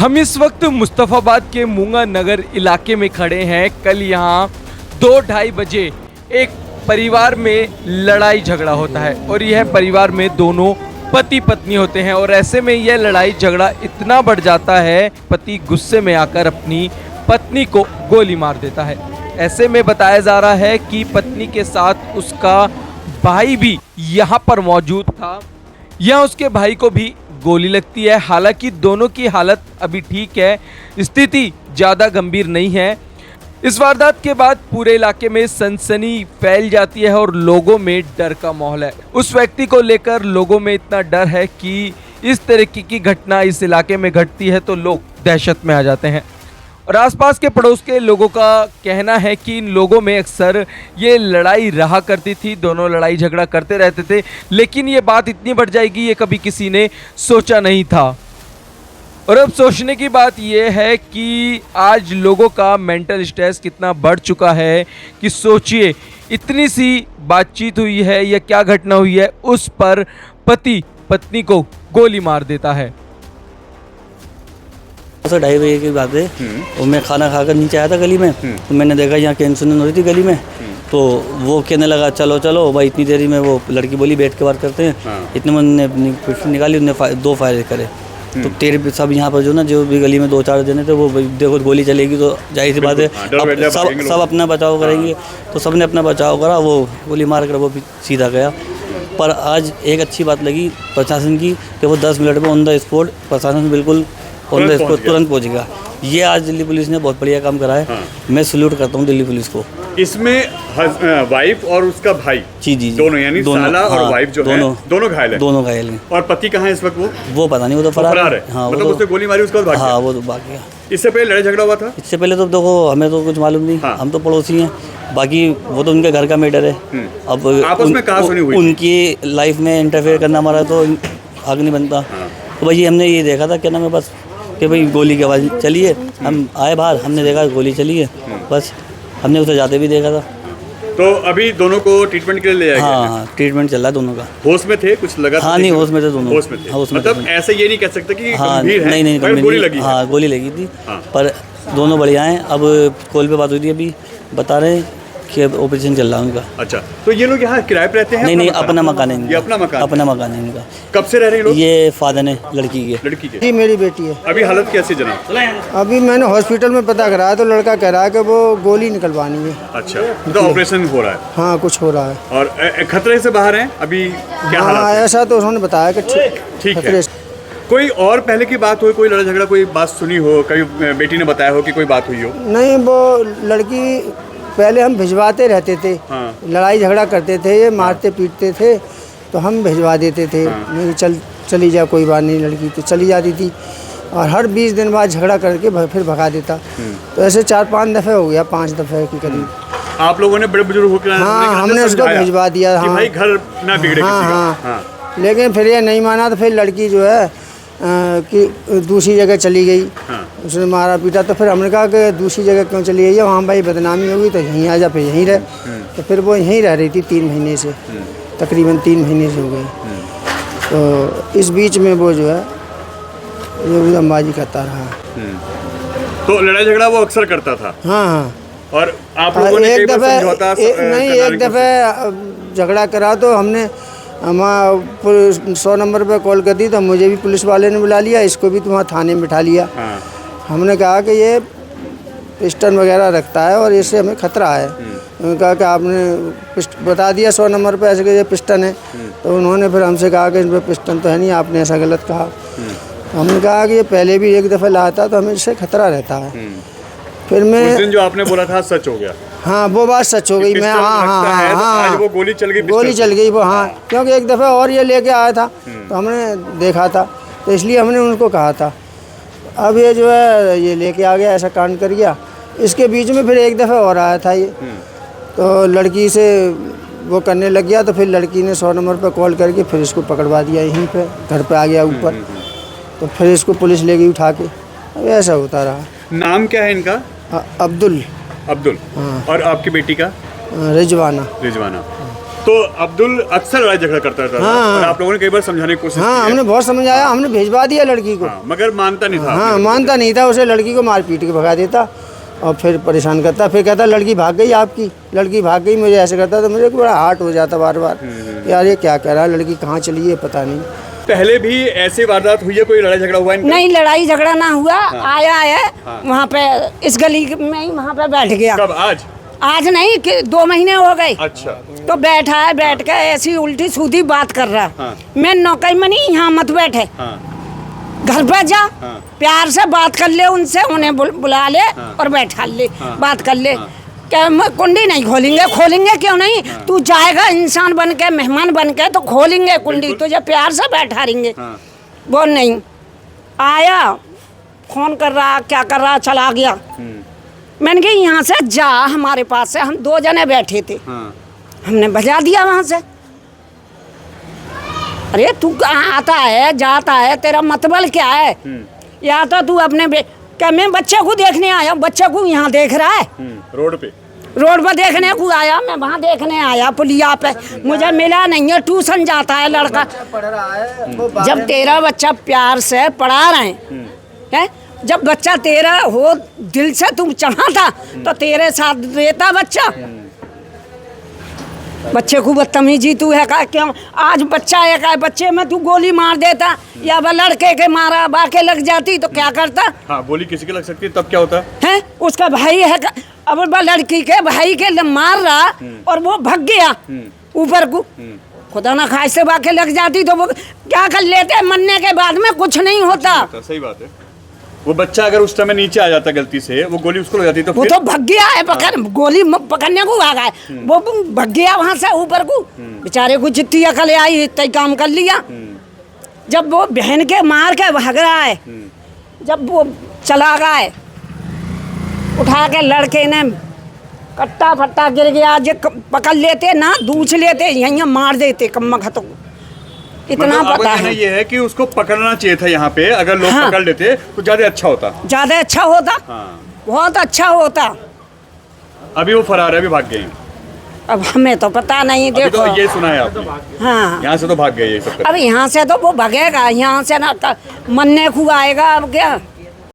हम इस वक्त मुस्तफाबाद के मूंगा नगर इलाके में खड़े हैं। कल यहाँ 2-2:30 बजे एक परिवार में लड़ाई झगड़ा होता है और यह परिवार में दोनों पति पत्नी होते हैं और ऐसे में यह लड़ाई झगड़ा इतना बढ़ जाता है, पति गुस्से में आकर अपनी पत्नी को गोली मार देता है। ऐसे में बताया जा रहा है कि पत्नी के साथ उसका भाई भी यहाँ पर मौजूद था। यहाँ उसके भाई को भी गोली लगती है। हालांकि दोनों की हालत अभी ठीक है, स्थिति ज़्यादा गंभीर नहीं है। इस वारदात के बाद पूरे इलाके में सनसनी फैल जाती है और लोगों में डर का माहौल है। उस व्यक्ति को लेकर लोगों में इतना डर है कि इस तरीके की घटना इस इलाके में घटती है तो लोग दहशत में आ जाते हैं। और आसपास के पड़ोस के लोगों का कहना है कि इन लोगों में अक्सर ये लड़ाई रहा करती थी, दोनों लड़ाई झगड़ा करते रहते थे, लेकिन ये बात इतनी बढ़ जाएगी ये कभी किसी ने सोचा नहीं था। और अब सोचने की बात यह है कि आज लोगों का मेंटल स्ट्रेस कितना बढ़ चुका है कि सोचिए, इतनी सी बातचीत हुई है या क्या घटना हुई है, उस पर पति पत्नी को गोली मार देता है। 2:30 बजे की बात है और मैं खाना खाकर नीचे आया था गली में, तो मैंने देखा यहाँ कैंसर हो रही थी गली में, तो वो कहने लगा चलो चलो भाई। इतनी देरी में वो लड़की बोली बैठ के बात करते हैं। इतने में उन्होंने अपनी पिस्टल निकाली, उन्होंने 2 फायर करे। तो तेरे सब यहाँ पर जो ना जो भी गली में 2-4 जने थे, वो देखो गोली चलेगी तो जाहिर सी बात है सब अपना बचाव करेंगे, तो सब ने अपना बचाव करा। वो गोली मार कर वो भी सीधा गया। पर आज एक अच्छी बात लगी प्रशासन की कि वो 10 मिनट में ऑन द स्पॉट प्रशासन बिल्कुल ऑन द स्पॉट तुरंत पहुँच गया। ये आज दिल्ली पुलिस ने बहुत बढ़िया काम करा है। मैं सल्यूट करता हूँ दिल्ली पुलिस को। इसमें वाइफ और उसका भाई जी दोनों, यानी साला और वाइफ जो है दोनों घायल हैं। दोनों घायल हैं। और पति कहाँ है इस वक्त? वो पता नहीं, वो तो फरार है। हाँ, मतलब उसने गोली मारी, उसके बाद भाग गया। हाँ, वो तो भाग गया। इससे पहले लड़ाई झगड़ा हुआ था? इससे पहले तो देखो हमें तो कुछ मालूम नहीं। हम तो पड़ोसी हैं, बाकी वो तो उनके घर का मैटर है। अब आपस में कहाँ सुनी हुई? उनकी लाइफ में इंटरफेयर करना हमारा तो हक नहीं बनता। तो भाई हमने ये देखा था क्या नाम है बस कि भाई गोली की आवाज़ चली है, हम आए बाहर, हमने देखा गोली चली है, बस हमने उसे जाते भी देखा था। तो अभी दोनों को ट्रीटमेंट के लिए ले जाया गया? हाँ, ट्रीटमेंट चल रहा है दोनों का। होश में थे? कुछ लगा? हाँ, नहीं होश में थे दोनों। होश में थे। मतलब ऐसे ये नहीं कह सकते कि गंभीर है। नहीं, गोली लगी। हाँ, गोली लगी थी, पर दोनों बढ़िया हैं। अब कॉल पे बात हुई थी, अभी बता रहे हैं कि ऑपरेशन चल रहा है उनका। अच्छा, तो ये लोग यहाँ किराए पे रहते हैं? नहीं, अपना मकान है इनका। ये अपना मकान है इनका। कब से रह रहे हैं लोग? ये फादर है लड़की के। जी, मेरी बेटी है। अभी हालत कैसी जनाब? अभी मैंने हॉस्पिटल में पता कराया तो लड़का कह रहा है कि वो गोली निकलवानी है। अच्छा, तो ऑपरेशन हो रहा है? हाँ, कुछ हो रहा है। और खतरे से बाहर हैं अभी? क्या हालत है? ऐसा तो उन्होंने बताया कि ठीक है। कोई और पहले की बात हो, कोई लड़ाई झगड़ा, कोई बात सुनी हो, कभी बेटी ने बताया हो कि कोई बात हुई हो? नहीं, वो लड़की पहले हम भिजवाते रहते थे। लड़ाई झगड़ा करते थे, ये मारते पीटते थे तो हम भिजवा देते थे। नहीं चली जा, कोई बात नहीं, लड़की तो चली जाती थी और हर 20 दिन बाद झगड़ा करके फिर भगा देता। तो ऐसे 4-5 दफ़े हो गया, 5 दफ़े के करीब। आप लोगों ने बड़े बुजुर्ग होकर हमने उसको भिजवा दिया। हाँ, भाई घर ना बिगड़े। हाँ, लेकिन फिर ये नहीं माना तो फिर लड़की जो है कि दूसरी जगह चली गई। उसने मारा पीटा तो फिर हमने कहा कि दूसरी जगह क्यों चली गई है, वहाँ भाई बदनामी होगी तो यहीं आ जा, फिर यहीं रह। तो फिर वो यहीं रह रही थी 3 महीने से, तकरीबन 3 महीने से हो गए। तो इस बीच में वो जो है ये उदमबाजी करता रहा। तो लड़ाई झगड़ा वो अक्सर करता था? हाँ। और आप लोगों ने एक दफ़े झगड़ा करा तो हमने 100 नंबर पर कॉल कर दी, तो मुझे भी पुलिस वाले ने बुला लिया, इसको भी तुम्हारा थाने में बिठा लिया। हमने कहा कि ये पिस्टन वगैरह रखता है और इससे हमें खतरा है। उन्होंने कहा कि आपने बता दिया 100 नंबर पर ऐसे कि ये पिस्टन है, तो उन्होंने फिर हमसे कहा कि इस पर पिस्टन तो है नहीं, आपने ऐसा गलत कहा। हमने कहा कि ये पहले भी एक दफ़ा लाया था तो हमें इससे खतरा रहता है। फिर मैं उस दिन जो आपने बोला था सच हो गया? हाँ, वो बात सच हो गई। मैं हाँ, वो गोली चल गई वो। हाँ, क्योंकि एक दफ़ा और ये लेके आया था तो हमने देखा था, तो इसलिए हमने उनको कहा था। अब ये जो है ये लेके आ गया, ऐसा कांड कर गया। इसके बीच में फिर एक दफ़ा और आया था ये, तो लड़की से वो करने लग गया, तो फिर लड़की ने 100 नंबर पर कॉल करके फिर इसको पकड़वा दिया, यहीं पे घर पे आ गया ऊपर। तो फिर इसको पुलिस ले गई उठा के। अब ऐसा होता रहा। नाम क्या है इनका? अब्दुल। हाँ। और आपकी बेटी का? रिजवाना। तो अब्दुल अक्सर लड़ाई झगड़ा करता था हाँ। और आप लोगों ने कई बार समझाने की कोशिश हाँ, की है। हमने बहुत समझाया, हमने भेजवा दिया लड़की को। हाँ, मगर मानता नहीं था। हाँ, मानता नहीं था, उसे लड़की को मार पीट के भगा देता और फिर परेशान करता, फिर कहता लड़की भाग गई आपकी, लड़की भाग गई, मुझे ऐसे करता, तो मुझे बड़ा हार्ट हो जाता बार बार, यार ये क्या कह रहा है, लड़की कहाँ चली है पता नहीं। पहले भी ऐसी वारदात हुई है, कोई लड़ाई झगड़ा हुआ है इनका? नहीं, लड़ाई झगड़ा ना हुआ। आया है वहाँ पे इस गली में ही वहाँ पे बैठ गया। कब? आज नहीं कि 2 महीने हो गए। अच्छा। तो बैठा है, बैठ के ऐसी उल्टी सीधी बात कर रहा। हाँ। मैं नौकरी मनी यहाँ मत बैठे, हाँ। घर पे जा, हाँ। प्यार से बात कर ले उनसे, उन्हें बुला ले और बैठा ले, बात कर ले। क्या कुंडी नहीं खोलेंगे? खोलेंगे क्यों नहीं? तू जाएगा इंसान बन के, मेहमान बन के, तो खोलेंगे कुंडी, तुझे प्यार से बैठा रहेंगे। वो नहीं आया, फोन कर रहा, क्या कर रहा, चला गया। मैंने कहा यहाँ से जा, हमारे पास से, हम 2 जने बैठे थे। हमने बजा दिया वहाँ से। अरे तू कहाँ आता है, जाता है, तेरा मतबल क्या है? या तो तू अपने क्या, मैं बच्चे को देखने आया, बच्चे को यहाँ देख रहा है, रोड पे देखने को आया, मैं वहाँ देखने आया पुलिया पे, मुझे मिला नहीं है। ट्यूशन जाता है लड़का, पढ़ रहा है, जब तेरा बच्चा प्यार से पढ़ा रहे हैं, जब बच्चा तेरा हो, दिल से तुम चाहता तो तेरे साथ देता बच्चा। बच्चे को बदतमीजी तू है का? क्यों आज बच्चा है का, बच्चे में तू गोली मार देता या वह लड़के के मारा बाके लग जाती तो क्या करता? हाँ, गोली किसी के लग सकती है, तब क्या होता है? उसका भाई है का, अब वह लड़की के भाई के मार रहा और वो भाग गया ऊपर को, खुदा ना खाए बाके लग जाती तो वो क्या कर लेते? मरने के बाद में कुछ नहीं होता। सही बात है। वो बच्चा अगर उस समय नीचे आ जाता गलती से, वो गोली उसको लग जाती तो वो फिर? तो भाग गया है, गोली पकड़ने को आ गया, वो भाग गया वहां से ऊपर को। बेचारे को जितनी अकल आई इतना ही काम कर लिया। जब वो बहन के मार के भाग रहा है, जब वो चला गया है, उठा के लड़के ने कट्टा फट्टा गिर गया, जो पकड़ लेते ना, दूछ लेते, यहीं मार देते कम्मा खतों। इतना मतलब आपका पता कहना है। ये है कि उसको पकड़ना चाहिए था यहाँ पे, अगर लोग हाँ। पकड़ लेते तो ज्यादा अच्छा होता। ज्यादा अच्छा होता, बहुत अच्छा होता। अभी वो फरार है, अभी भाग गए। अब हमें तो पता नहीं, अभी देखो। तो ये सुना है आपने? हाँ, यहाँ से तो भाग गए ये सब करके। अब यहाँ से तो वो भगेगा, यहाँ से ना मरने को आएगा। अब क्या